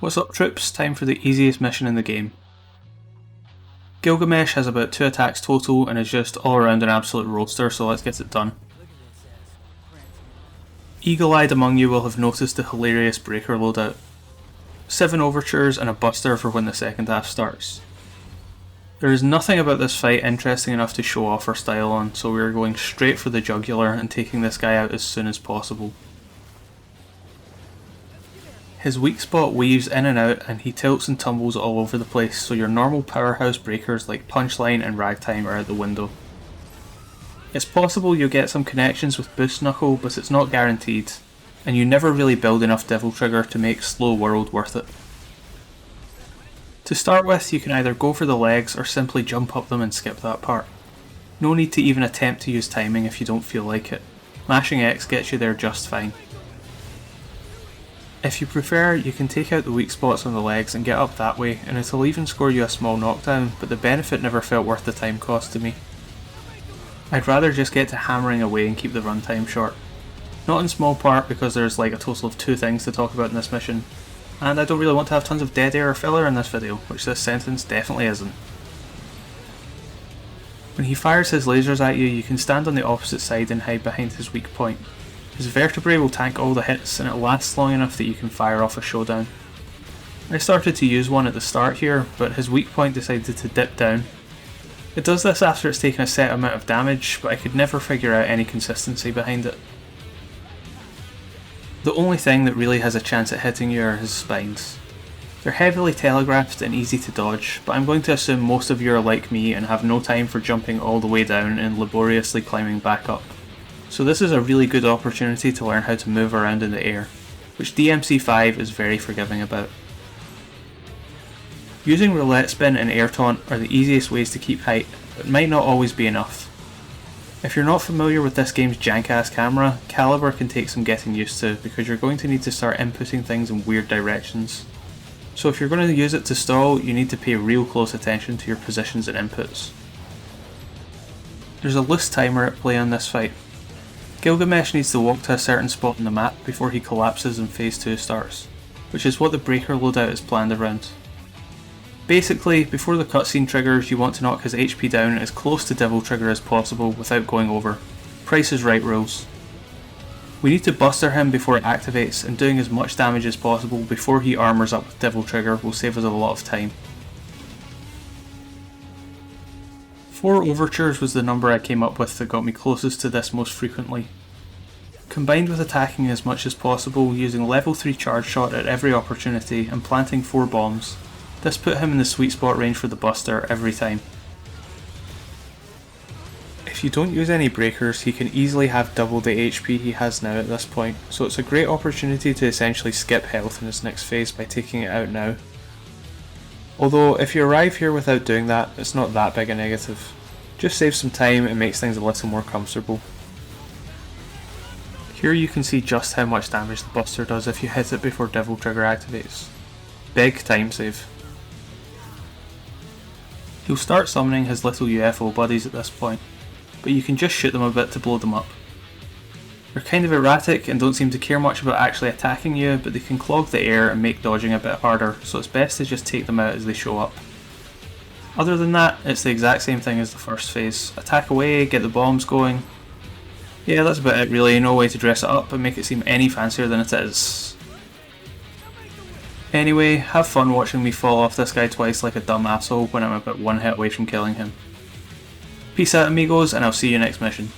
What's up troops, time for the easiest mission in the game. Gilgamesh has about 2 attacks total and is just all around an absolute roaster, so let's get it done. Eagle-eyed among you will have noticed the hilarious breaker loadout. 7 overtures and a buster for when the second half starts. There is nothing about this fight interesting enough to show off our style on, so we are going straight for the jugular and taking this guy out as soon as possible. His weak spot weaves in and out and he tilts and tumbles all over the place, so your normal powerhouse breakers like Punchline and Ragtime are out the window. It's possible you'll get some connections with Boost Knuckle, but it's not guaranteed, and you never really build enough Devil Trigger to make Slow World worth it. To start with, you can either go for the legs or simply jump up them and skip that part. No need to even attempt to use timing if you don't feel like it. Mashing X gets you there just fine. If you prefer, you can take out the weak spots on the legs and get up that way, and it'll even score you a small knockdown, but the benefit never felt worth the time cost to me. I'd rather just get to hammering away and keep the runtime short. Not in small part because there's like a total of 2 things to talk about in this mission, and I don't really want to have tons of dead air or filler in this video, which this sentence definitely isn't. When he fires his lasers at you, you can stand on the opposite side and hide behind his weak point. His vertebrae will tank all the hits and it lasts long enough that you can fire off a showdown. I started to use one at the start here, but his weak point decided to dip down. It does this after it's taken a set amount of damage, but I could never figure out any consistency behind it. The only thing that really has a chance at hitting you are his spines. They're heavily telegraphed and easy to dodge, but I'm going to assume most of you are like me and have no time for jumping all the way down and laboriously climbing back up. So this is a really good opportunity to learn how to move around in the air, which DMC5 is very forgiving about. Using roulette spin and air taunt are the easiest ways to keep height, but might not always be enough. If you're not familiar with this game's jank-ass camera, Caliber can take some getting used to because you're going to need to start inputting things in weird directions. So if you're going to use it to stall, you need to pay real close attention to your positions and inputs. There's a loose timer at play on this fight. Gilgamesh needs to walk to a certain spot on the map before he collapses and phase 2 starts, which is what the breaker loadout is planned around. Basically, before the cutscene triggers, you want to knock his HP down as close to Devil Trigger as possible without going over. Price is Right rules. We need to buster him before it activates, and doing as much damage as possible before he armors up with Devil Trigger will save us a lot of time. 4 overtures was the number I came up with that got me closest to this most frequently. Combined with attacking as much as possible, using level 3 charge shot at every opportunity and planting 4 bombs, this put him in the sweet spot range for the buster every time. If you don't use any breakers, he can easily have double the HP he has now at this point, so it's a great opportunity to essentially skip health in his next phase by taking it out now. Although if you arrive here without doing that, it's not that big a negative. Just saves some time and makes things a little more comfortable. Here you can see just how much damage the buster does if you hit it before Devil Trigger activates. Big time save. He'll start summoning his little UFO buddies at this point, but you can just shoot them a bit to blow them up. They're kind of erratic and don't seem to care much about actually attacking you, but they can clog the air and make dodging a bit harder, so it's best to just take them out as they show up. Other than that, it's the exact same thing as the first phase. Attack away, get the bombs going. Yeah, that's about it really, no way to dress it up and make it seem any fancier than it is. Anyway, have fun watching me fall off this guy twice like a dumb asshole when I'm about 1 hit away from killing him. Peace out amigos, and I'll see you next mission.